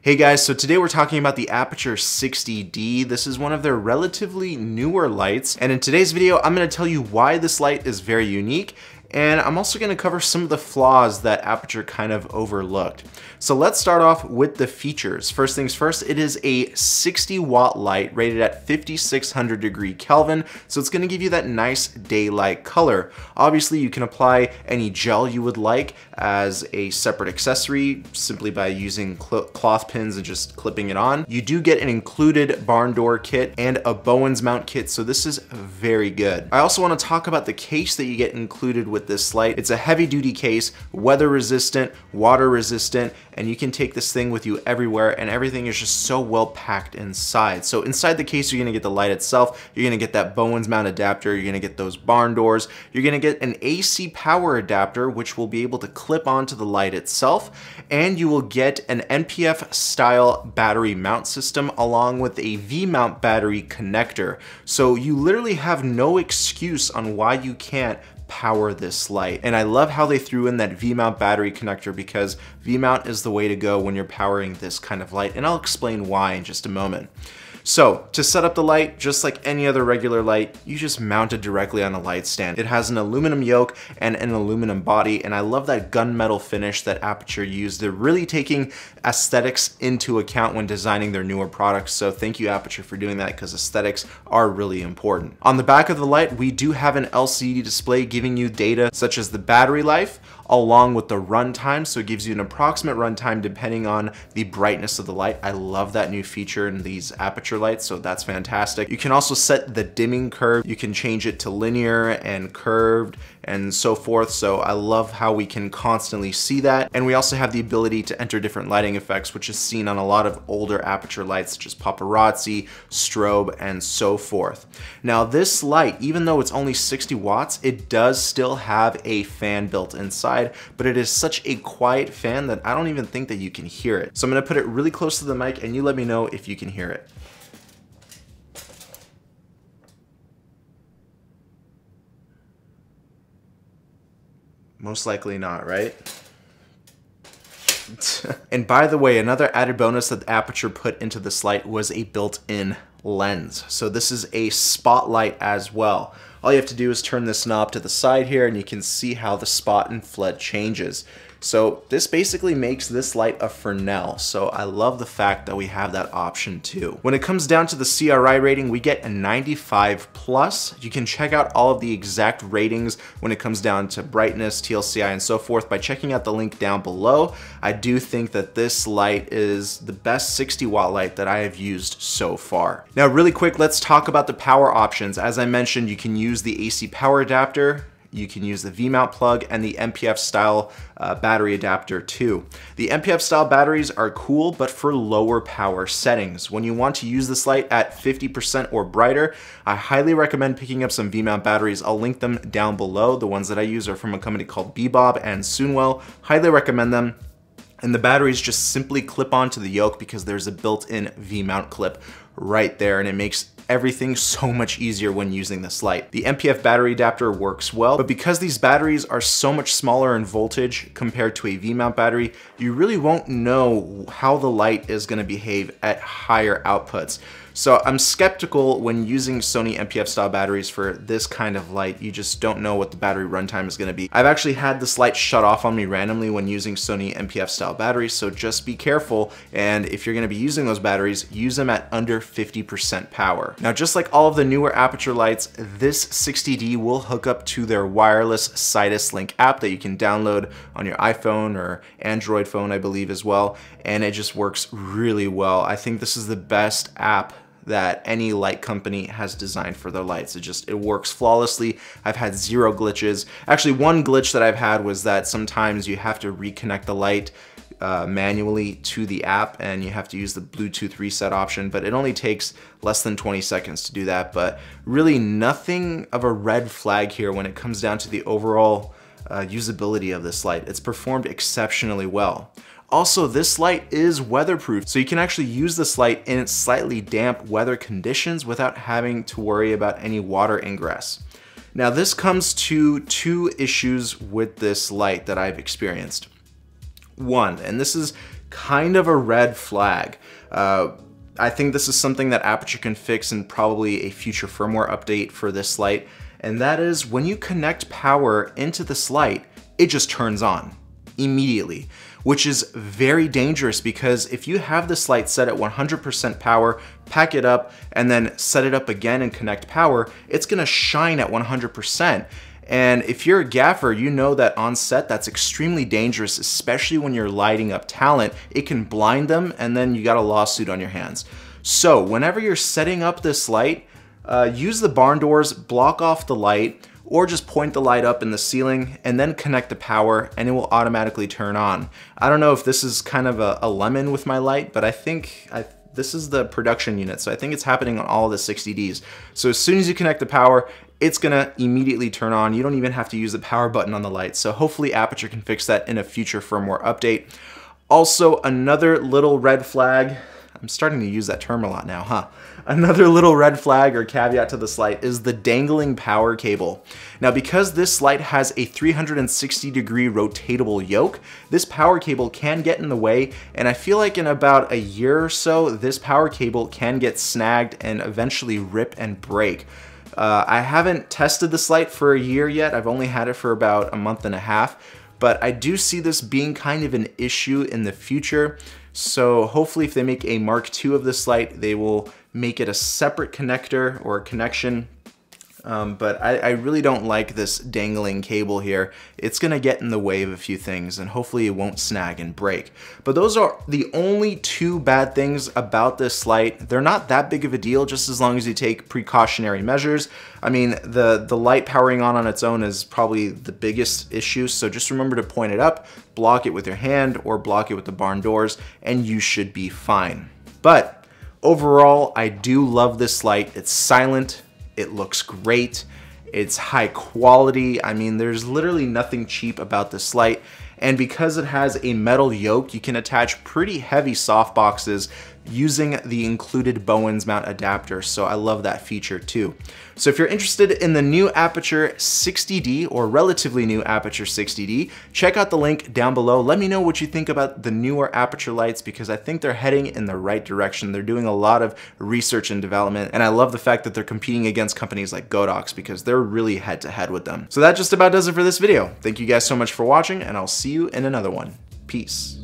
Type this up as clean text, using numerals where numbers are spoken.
Hey guys, so today we're talking about the Aputure 60D. This is one of their relatively newer lights, and in today's video I'm going to tell you why this light is very unique, and I'm also going to cover some of the flaws that Aputure kind of overlooked. So let's start off with the features. First things first, it is a 60 watt light rated at 5600 degree Kelvin, so it's going to give you that nice daylight color. Obviously you can apply any gel you would like as a separate accessory simply by using cloth pins and just clipping it on. You do get an included barn door kit and a Bowens mount kit, so this is very good. I also want to talk about the case that you get included with this light. It's a heavy duty case, weather resistant, water resistant, and you can take this thing with you everywhere, and everything is just so well packed inside. So inside the case, you're gonna get the light itself, you're gonna get that Bowens mount adapter, you're gonna get those barn doors, you're gonna get an AC power adapter, which will be able to clip onto the light itself, and you will get an NPF style battery mount system along with a V-mount battery connector. So you literally have no excuse on why you can't power this light. And I love how they threw in that V-mount battery connector, because V-mount is the way to go when you're powering this kind of light, and I'll explain why in just a moment. So to set up the light, just like any other regular light, you just mount it directly on a light stand. It has an aluminum yoke and an aluminum body, and I love that gunmetal finish that Aputure used. They're really taking aesthetics into account when designing their newer products, so thank you Aputure for doing that, because aesthetics are really important. On the back of the light, we do have an LCD display giving you data such as the battery life, along with the runtime, so it gives you an approximate runtime depending on the brightness of the light. I love that new feature in these Aputure lights, so that's fantastic. You can also set the dimming curve. You can change it to linear and curved and so forth, so I love how we can constantly see that. And we also have the ability to enter different lighting effects, which is seen on a lot of older Aputure lights such as paparazzi, strobe, and so forth. Now this light, even though it's only 60 watts, it does still have a fan built inside, but it is such a quiet fan that I don't even think that you can hear it. So I'm gonna put it really close to the mic and you let me know if you can hear it. Most likely not, right? And by the way, another added bonus that Aputure put into this light was a built-in lens. So this is a spotlight as well. All you have to do is turn this knob to the side here and you can see how the spot and flood changes. So this basically makes this light a Fresnel, so I love the fact that we have that option too. When it comes down to the CRI rating, we get a 95+. You can check out all of the exact ratings when it comes down to brightness, TLCI, and so forth by checking out the link down below. I do think that this light is the best 60 watt light that I have used so far. Now really quick, let's talk about the power options. As I mentioned, you can use the AC power adapter, you can use the V-mount plug, and the NPF style battery adapter too. The NPF style batteries are cool, but for lower power settings. When you want to use this light at 50% or brighter, I highly recommend picking up some V-mount batteries. I'll link them down below. The ones that I use are from a company called Bebob and Soonwell. Highly recommend them. And the batteries just simply clip onto the yoke because there's a built-in V-mount clip right there, and it makes everything so much easier when using this light. The NPF battery adapter works well, but because these batteries are so much smaller in voltage compared to a V-mount battery, you really won't know how the light is going to behave at higher outputs. So I'm skeptical when using Sony NPF style batteries for this kind of light. You just don't know what the battery runtime is going to be. I've actually had this light shut off on me randomly when using Sony NPF style batteries, so just be careful, and if you're going to be using those batteries, use them at under 50% power. Now just like all of the newer Aputure lights, this 60D will hook up to their wireless Sidus Link app that you can download on your iPhone or Android phone, I believe, as well, and it just works really well. I think this is the best app that any light company has designed for their lights. It works flawlessly. I've had zero glitches. Actually, one glitch that I've had was that sometimes you have to reconnect the light manually to the app, and you have to use the Bluetooth reset option, but it only takes less than 20 seconds to do that. But really nothing of a red flag here when it comes down to the overall usability of this light. It's performed exceptionally well. Also, this light is weatherproof, so you can actually use this light in slightly damp weather conditions without having to worry about any water ingress. Now this comes to two issues with this light that I've experienced. One, and this is kind of a red flag. I think this is something that Aputure can fix in probably a future firmware update for this light, and that is when you connect power into this light, it just turns on immediately, which is very dangerous because if you have this light set at 100% power, pack it up, and then set it up again and connect power, it's gonna shine at 100%. And if you're a gaffer, you know that on set, that's extremely dangerous, especially when you're lighting up talent. It can blind them, and then you got a lawsuit on your hands. So whenever you're setting up this light, use the barn doors, block off the light, or just point the light up in the ceiling and then connect the power and it will automatically turn on. I don't know if this is kind of a lemon with my light, but I think this is the production unit, so I think it's happening on all of the 60Ds. So as soon as you connect the power, it's gonna immediately turn on. You don't even have to use the power button on the light. So hopefully Aputure can fix that in a future firmware update. Also, another little red flag, I'm starting to use that term a lot now, huh? Another little red flag or caveat to this light is the dangling power cable. Now, because this light has a 360-degree rotatable yoke, this power cable can get in the way, and I feel like in about a year or so, this power cable can get snagged and eventually rip and break. I haven't tested this light for a year yet. I've only had it for about a month and a half, but I do see this being kind of an issue in the future. So hopefully if they make a Mark II of this light, they will make it a separate connector or connection. But I really don't like this dangling cable here. It's gonna get in the way of a few things and hopefully it won't snag and break. But those are the only two bad things about this light. They're not that big of a deal just as long as you take precautionary measures. I mean, the light powering on its own is probably the biggest issue, so just remember to point it up, block it with your hand, or block it with the barn doors, and you should be fine. But overall, I do love this light. It's silent. It looks great. It's high quality. I mean, there's literally nothing cheap about this light. And because it has a metal yoke, you can attach pretty heavy softboxes using the included Bowens mount adapter. So I love that feature too. So if you're interested in the new Aputure 60D or relatively new Aputure 60D, check out the link down below. Let me know what you think about the newer Aputure lights because I think they're heading in the right direction. They're doing a lot of research and development, and I love the fact that they're competing against companies like Godox because they're really head to head with them. So that just about does it for this video. Thank you guys so much for watching, and I'll see you in another one. Peace.